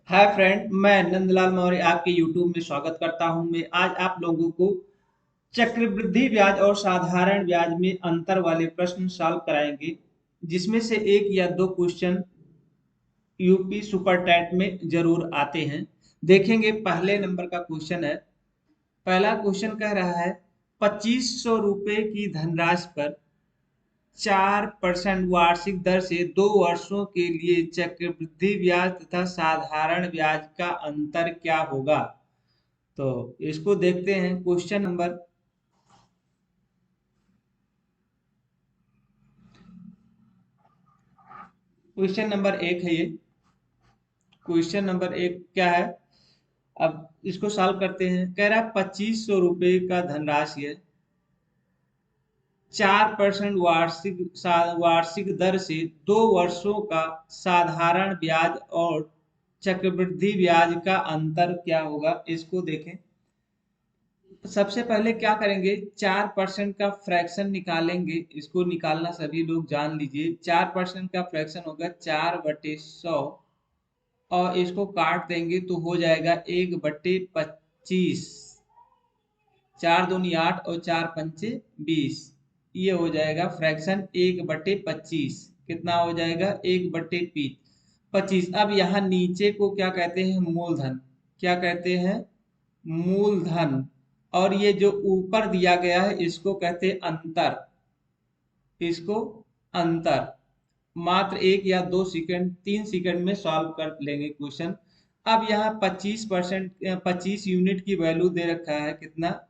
Hi friend, मैं नंदलाल मौर्य आपके YouTube में स्वागत करता हूं। मैं आज आप लोगों को चक्रवृद्धि ब्याज और साधारण ब्याज में अंतर वाले प्रश्न सॉल्व कराएंगे, जिसमें से एक या दो क्वेश्चन यूपी सुपर टैट में जरूर आते हैं। देखेंगे, पहले नंबर का क्वेश्चन है। पहला क्वेश्चन कह रहा है 2500 रुपए की धनराशि पर 4% वार्षिक दर से 2 वर्षों के लिए चक्रवृद्धि ब्याज तथा साधारण ब्याज का अंतर क्या होगा। तो इसको देखते हैं। क्वेश्चन नंबर 1 है ये। क्वेश्चन नंबर 1 क्या है, अब इसको सॉल्व करते हैं। कह रहा है 2500 रुपये का धनराशि है, 4% वार्षिक दर से 2 वर्षों का साधारण ब्याज और चक्रवृद्धि ब्याज का अंतर क्या होगा, इसको देखें। सबसे पहले क्या करेंगे, 4% का फ्रैक्शन निकालेंगे। इसको निकालना सभी लोग जान लीजिए। 4% का फ्रैक्शन होगा 4/100 और इसको काट देंगे तो हो जाएगा 1/25। 4 दूनी 8 और 4 पंचे 20। ये हो जाएगा फ्रैक्शन 1/25। कितना हो जाएगा, 1/25। अब यहाँ नीचे को क्या कहते हैं, मूलधन। क्या कहते हैं, मूलधन। और ये जो ऊपर दिया गया है इसको कहते हैं अंतर। इसको अंतर। मात्र 1 या 2 सेकंड 3 सेकंड में सॉल्व कर लेंगे क्वेश्चन। अब यहाँ 25 यूनिट की वैल्यू दे रखा है। कितना,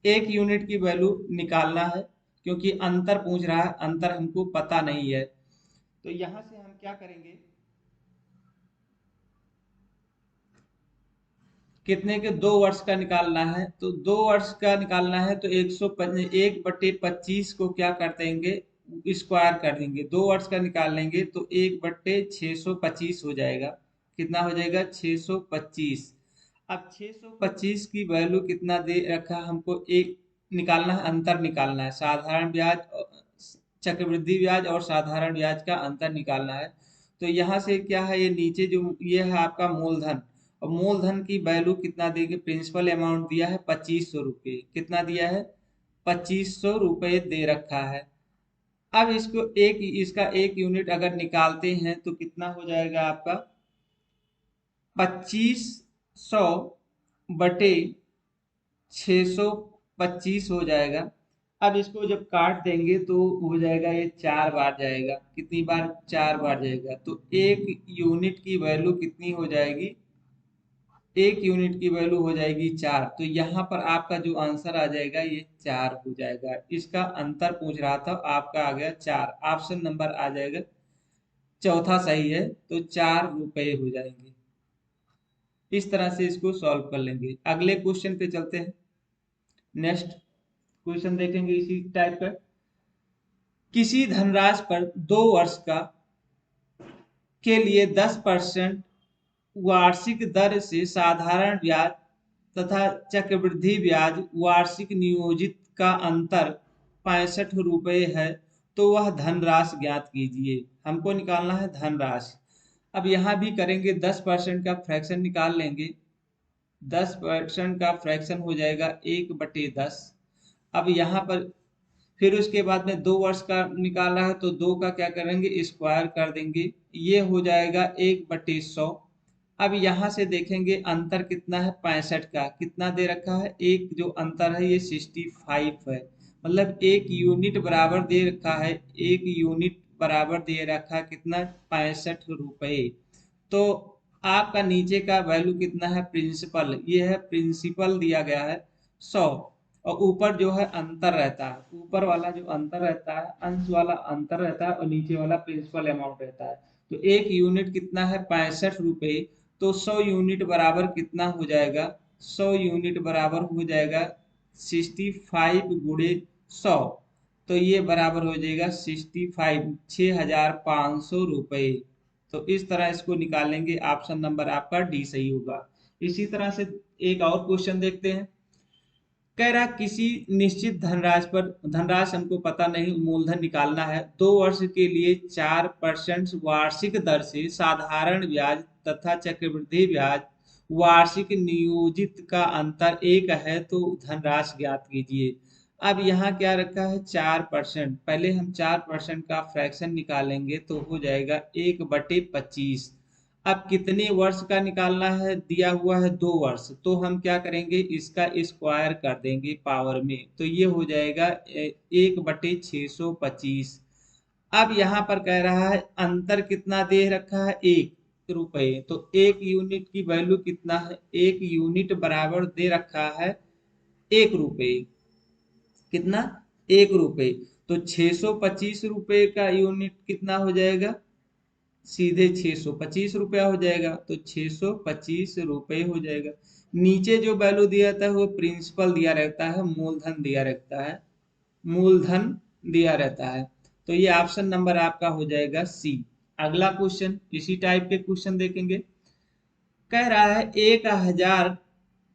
1 यूनिट की वैल्यू निकालना है, क्योंकि अंतर पूछ रहा है, अंतर हमको पता नहीं है। तो यहाँ से हम क्या करेंगे, कितने के 2 वर्ष का निकालना है। तो 2 वर्ष का निकालना है तो 1/25 को क्या कर देंगे, स्क्वायर कर देंगे। 2 वर्ष का निकाल लेंगे तो 1/625 हो जाएगा। कितना हो जाएगा, 625। अब 625 की वैल्यू कितना दे रखा है हमको, एक निकालना है, अंतर निकालना है। साधारण ब्याज, चक्रवृद्धि ब्याज और साधारण ब्याज का अंतर निकालना है। तो यहाँ से क्या है, ये नीचे जो ये है आपका मूलधन। और मूलधन की वैल्यू कितना देंगे, प्रिंसिपल अमाउंट दिया है 2500 रुपये। कितना दिया है, 2500 रुपये दे रखा है। अब इसका 1 यूनिट अगर निकालते हैं तो कितना हो जाएगा आपका, 2500/625 हो जाएगा। अब इसको जब काट देंगे तो हो जाएगा, ये 4 बार जाएगा। कितनी बार, 4 बार जाएगा। तो 1 यूनिट की वैल्यू कितनी हो जाएगी, 1 यूनिट की वैल्यू हो जाएगी 4। तो यहाँ पर आपका जो आंसर आ जाएगा ये 4 हो जाएगा। इसका अंतर पूछ रहा था, आपका आ गया 4। ऑप्शन नंबर आ जाएगा चौथा सही है। तो 4 रुपए हो जाएंगे। इस तरह से इसको सॉल्व कर लेंगे। अगले क्वेश्चन पे चलते हैं। नेक्स्ट क्वेश्चन देखेंगे इसी टाइप का। किसी धनराशि पर 2 वर्ष का के लिए 10% वार्षिक दर से साधारण ब्याज तथा चक्रवृद्धि ब्याज वार्षिक नियोजित का अंतर 65 रुपये है, तो वह धनराशि ज्ञात कीजिए। हमको निकालना है धनराशि। अब यहाँ भी करेंगे, 10% का फ्रैक्शन निकाल लेंगे। 10% का फ्रैक्शन हो जाएगा 1/10। अब यहाँ पर फिर उसके बाद में 2 वर्ष का निकाला है तो 2 का क्या करेंगे, स्क्वायर कर देंगे। ये हो जाएगा 1/100। अब यहाँ से देखेंगे अंतर कितना है, 65 का। कितना दे रखा है, एक जो अंतर है ये 65 है। मतलब 1 यूनिट बराबर दे रखा है। 1 यूनिट बराबर दे रखा है कितना, 65 रुपये। तो आपका नीचे का वैल्यू कितना है, प्रिंसिपल। ये है प्रिंसिपल दिया गया है 100। और ऊपर जो है अंतर रहता है, ऊपर वाला जो अंतर रहता है, अंश वाला अंतर रहता है, और नीचे वाला प्रिंसिपल अमाउंट रहता है। तो 1 यूनिट कितना है, 65 रुपये। तो 100 यूनिट बराबर कितना हो जाएगा, 100 यूनिट बराबर हो जाएगा 65 × 100। तो ये बराबर हो जाएगा 65 6,500 रुपये। तो इस तरह इसको निकालेंगे। ऑप्शन नंबर आपका डी सही होगा। इसी तरह से एक और क्वेश्चन देखते हैं। कह रहा किसी निश्चित धनराशि हमको पता नहीं, मूलधन निकालना है। 2 वर्ष के लिए 4% वार्षिक दर से साधारण ब्याज तथा चक्रवृद्धि ब्याज वार्षिक नियोजित का अंतर 1 है, तो धनराशि ज्ञात कीजिए। अब यहाँ क्या रखा है 4%, पहले हम 4% का फ्रैक्शन निकालेंगे तो हो जाएगा 1/25। अब कितने वर्ष का निकालना है, दिया हुआ है 2 वर्ष, तो हम क्या करेंगे इसका स्क्वायर कर देंगे पावर में, तो ये हो जाएगा 1/625। अब यहाँ पर कह रहा है अंतर कितना दे रखा है 1 रुपये, तो 1 यूनिट की वैल्यू कितना है, 1 यूनिट बराबर दे रखा है 1 रुपये। कितना, 1 रुपये। तो 625 रुपये का यूनिट कितना हो जाएगा, सीधे 625 रुपया हो जाएगा, तो 625 रुपये हो जाएगा। नीचे जो वैल्यू दिया रहता है वो प्रिंसिपल दिया रहता है, मूलधन दिया रहता है, मूलधन दिया रहता है। तो ये ऑप्शन नंबर आपका हो जाएगा सी। अगला क्वेश्चन इसी टाइप के क्वेश्चन देखेंगे। कह रहा है 1,000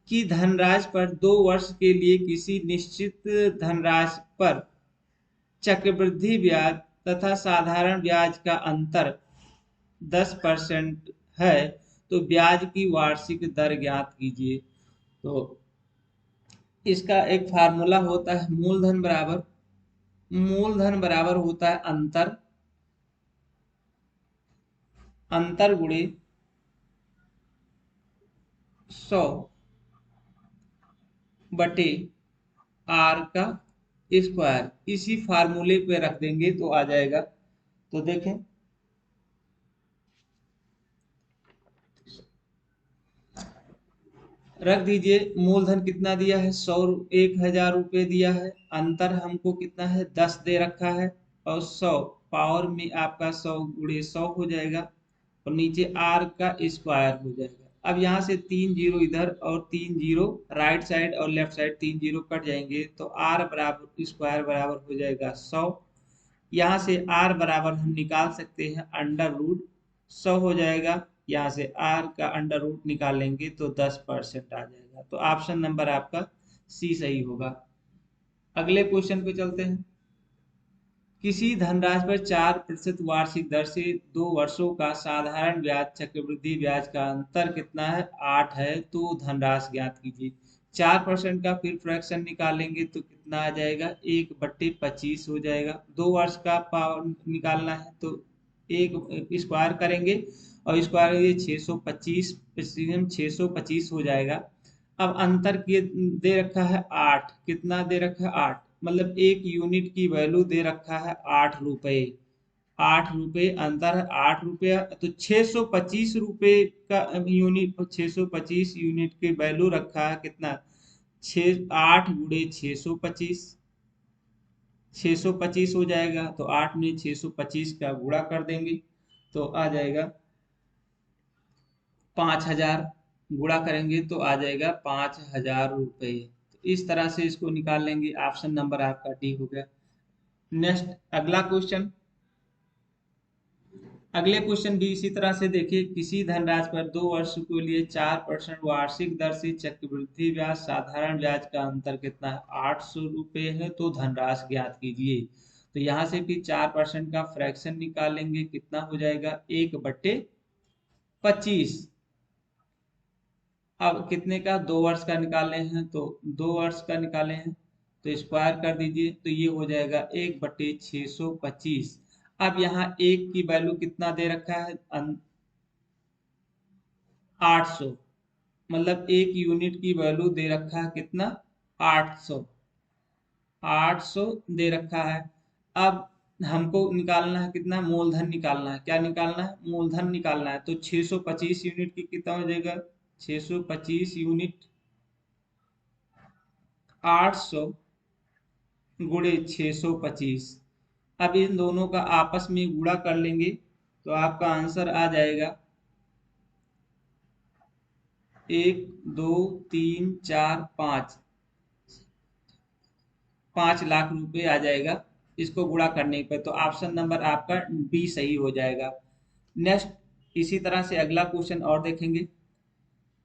की धनराशि पर 2 वर्ष के लिए किसी निश्चित धनराशि पर चक्रवृद्धि ब्याज तथा साधारण ब्याज का अंतर 10% है, तो ब्याज की वार्षिक दर ज्ञात कीजिए। तो इसका एक फार्मूला होता है, मूलधन बराबर होता है अंतर, अंतर गुणे 100 बटे आर का स्क्वायर। इसी फार्मूले पे रख देंगे तो आ जाएगा। तो देखें रख दीजिए, मूलधन कितना दिया है 1,000 रुपये दिया है, अंतर हमको कितना है 10 दे रखा है, और 100 पावर में आपका 100 × 100 हो जाएगा, और नीचे आर का स्क्वायर हो जाएगा। अब यहाँ से 3 जीरो इधर और 3 जीरो राइट साइड और लेफ्ट साइड 3 जीरो कट जाएंगे, तो आर बराबर स्क्वायर बराबर हो जाएगा 100। यहाँ से आर बराबर हम निकाल सकते हैं अंडर रूट 100 हो जाएगा, यहाँ से आर का अंडर रूट निकालेंगे तो 10% आ जाएगा। तो ऑप्शन नंबर आपका सी सही होगा। अगले क्वेश्चन पे चलते हैं। किसी धनराशि पर 4% वार्षिक दर से 2 वर्षों का साधारण ब्याज चक्रवृद्धि ब्याज का अंतर कितना है 8 है, तो धनराशि ज्ञात कीजिए। 4% का फिर फ्रैक्शन निकालेंगे तो कितना आ जाएगा 1/25 हो जाएगा। 2 वर्ष का पावर निकालना है तो एक स्क्वायर करेंगे, और स्क्वायर ये 625 625 हो जाएगा। अब अंतर के दे रखा है 8, कितना दे रखा है 8, मतलब 1 यूनिट की वैल्यू दे रखा है 8 रुपये। 8 रुपये अंतर है 8 रुपया, तो 625 रुपये का यूनिट, 625 यूनिट की वैल्यू रखा है कितना, 8 × 625, 625 हो जाएगा। तो 8 में 625 का गुणा कर देंगे तो आ जाएगा 5,000, गुणा करेंगे तो आ जाएगा 5,000 रुपये। तो इस तरह से इसको निकाल लेंगे। ऑप्शन नंबर आपका डी हो गया। नेक्स्ट अगला क्वेश्चन, अगले क्वेश्चन भी इसी तरह से देखिए। किसी धनराशि पर 2 वर्ष के लिए 4% वार्षिक दर से चक्रवृद्धि ब्याज साधारण ब्याज का अंतर कितना है 800 रुपये है, तो धनराशि ज्ञात कीजिए। तो यहाँ से फिर 4% का फ्रैक्शन निकालेंगे, कितना हो जाएगा 1/25। अब कितने का 2 वर्ष का निकाले हैं, तो 2 वर्ष का निकाले हैं तो स्क्वायर कर दीजिए, तो ये हो जाएगा 1/625। अब यहाँ एक की वैल्यू कितना दे रखा है 800, मतलब 1 यूनिट की वैल्यू दे रखा है कितना 800, 800 दे रखा है। अब हमको निकालना है कितना, मूलधन निकालना है। क्या निकालना है, मूलधन निकालना है। तो 625 यूनिट की कितना हो जाएगा, 625 यूनिट 800 गुणे 625। अब इन दोनों का आपस में गुणा कर लेंगे तो आपका आंसर आ जाएगा 1, 2, 3, 4, 5, 5 लाख रुपए आ जाएगा इसको गुणा करने पर। तो ऑप्शन नंबर आपका बी सही हो जाएगा। नेक्स्ट इसी तरह से अगला क्वेश्चन और देखेंगे।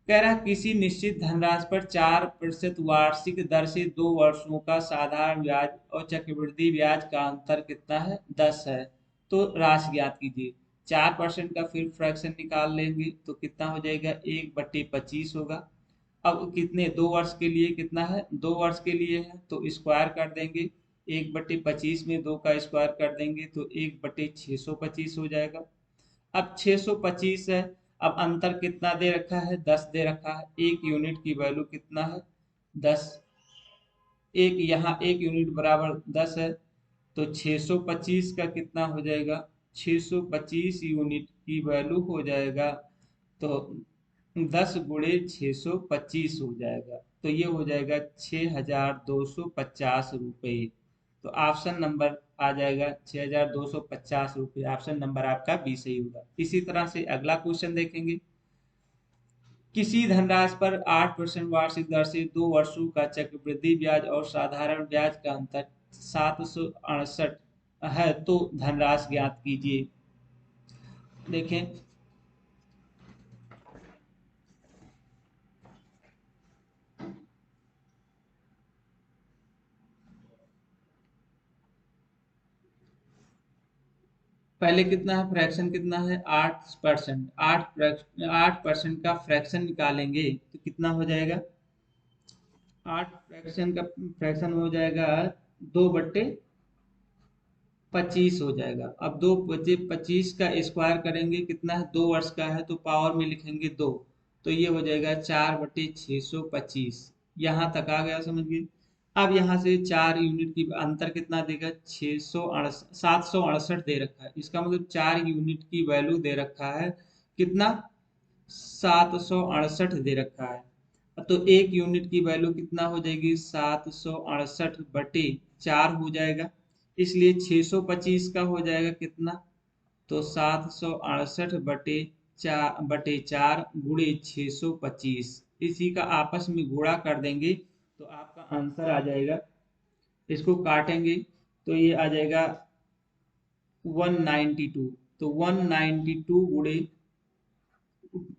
कह रहा किसी निश्चित धनराशि पर 4% वार्षिक दर से 2 वर्षों का साधारण ब्याज और चक्रवृद्धि ब्याज का अंतर कितना है, 10 है। तो राशि ज्ञात कीजिए। 4% का फिर फ्रैक्शन निकाल लेंगे तो कितना हो जाएगा, 1/25 होगा। अब कितने, 2 वर्ष के लिए कितना है, 2 वर्ष के लिए है तो स्क्वायर कर देंगे। 1/25 में 2 का स्क्वायर कर देंगे तो 1/625 हो जाएगा। अब 625 है। अब अंतर कितना दे रखा है, 10 दे रखा है। एक यूनिट की वैल्यू कितना है, 10। एक यहाँ 1 यूनिट बराबर 10 है तो 625 का कितना हो जाएगा, 625 यूनिट की वैल्यू हो जाएगा तो 10 × 625 हो जाएगा। तो ये हो जाएगा 6250 रुपये। तो ऑप्शन नंबर आ जाएगा 6250 रुपये। ऑप्शन नंबर आपका बी सही होगा। इसी तरह से अगला क्वेश्चन देखेंगे। किसी धनराशि पर 8% वार्षिक दर से 2 वर्षों का चक्रवृद्धि ब्याज और साधारण ब्याज का अंतर 768 है तो धनराशि ज्ञात कीजिए। देखें, पहले कितना है, फ्रैक्शन कितना है, 8%। 8% का फ्रैक्शन निकालेंगे तो कितना हो जाएगा, 8 फ्रैक्शन का फ्रैक्शन हो जाएगा 2/25 हो जाएगा। अब 2/25 का स्क्वायर करेंगे, कितना है, 2 वर्ष का है तो पावर में लिखेंगे 2। तो ये हो जाएगा 4/625। यहाँ तक आ गया, समझिए। अब यहाँ से 4 यूनिट की अंतर कितना देगा, 768 दे रखा है। इसका मतलब 4 यूनिट की वैल्यू दे रखा है कितना, 768 दे रखा है। तो 1 यूनिट की वैल्यू कितना हो जाएगी, 768/4 हो जाएगा। इसलिए 625 का हो जाएगा कितना, तो 768/4 गुणे 625, इसी का आपस में गुणा कर देंगे तो आपका आंसर आ जाएगा। इसको काटेंगे तो ये आ जाएगा 192। तो 192 गुणे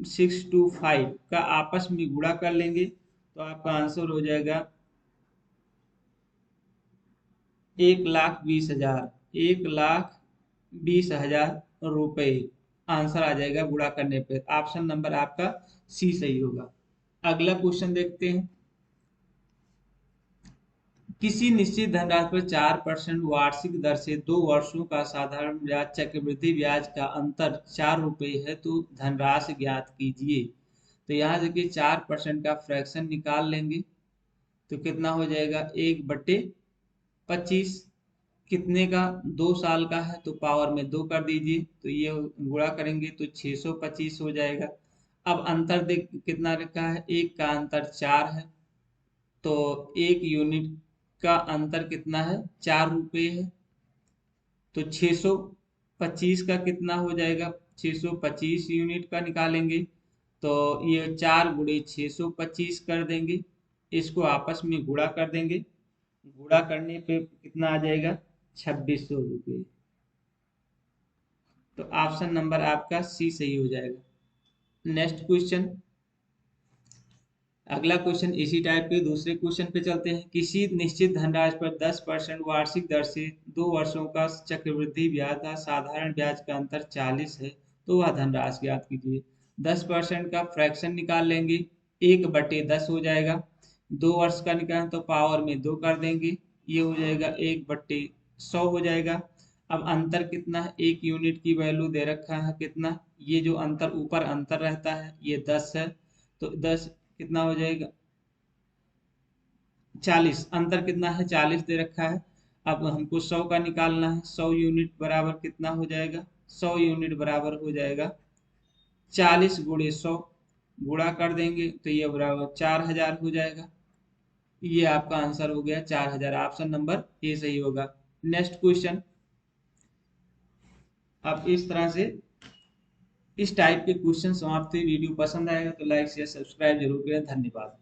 625 का आपस में गुणा कर लेंगे तो आपका आंसर हो जाएगा 1,20,000। 1,20,000 रुपये आंसर आ जाएगा गुणा करने पे। ऑप्शन नंबर आपका सी सही होगा। अगला क्वेश्चन देखते हैं। किसी निश्चित धनराशि पर 4% वार्षिक दर से 2 वर्षों का साधारण ब्याज चक्रवृद्धि ब्याज का अंतर 4 रुपये है तो धनराशि ज्ञात कीजिए। तो यहाँ देखिए 4% का फ्रैक्शन निकाल लेंगे तो कितना हो जाएगा, 1/25। कितने का, 2 साल का है तो पावर में 2 कर दीजिए तो ये गुणा करेंगे तो 625 हो जाएगा। अब अंतर देख कितना रखा है, एक का अंतर 4 है तो 1 यूनिट का अंतर कितना है, 4 रुपये है। तो 625 का कितना हो जाएगा, 625 यूनिट का निकालेंगे तो ये 4 × 625 कर देंगे। इसको आपस में गुणा कर देंगे, गुणा करने पे कितना आ जाएगा, 2600 रुपये। तो ऑप्शन नंबर आपका सी सही हो जाएगा। Next question. अगला क्वेश्चन इसी टाइप के दूसरे क्वेश्चन पे चलते हैं। किसी निश्चित धनराशि पर 10% वार्षिक दर से 2 वर्षों का चक्रवृद्धि ब्याज का साधारण ब्याज का अंतर 40 है तो वह धनराशि ज्ञात कीजिए। 10% का फ्रैक्शन निकाल लेंगे, 1/10 हो जाएगा। 2 वर्ष का निकालें तो पावर में 2 कर देंगे, ये हो जाएगा 1/100 हो जाएगा। अब अंतर कितना है, 1 यूनिट की वैल्यू दे रखा है कितना, ये जो अंतर ऊपर अंतर रहता है ये 10 है तो 10 कितना हो जाएगा, 40। अंतर कितना है, 40 दे रखा है। अब हमको 100 का निकालना है। 100 यूनिट बराबर कितना हो जाएगा, 100 यूनिट बराबर हो जाएगा 40 × 100, गुणा कर देंगे तो ये बराबर 4000 हो जाएगा। ये आपका आंसर हो गया 4000। ऑप्शन नंबर ए सही होगा। Next question. अब इस तरह से इस टाइप के क्वेश्चन समाप्त हुए। वीडियो पसंद आएगा तो लाइक शेयर सब्सक्राइब जरूर करें। धन्यवाद।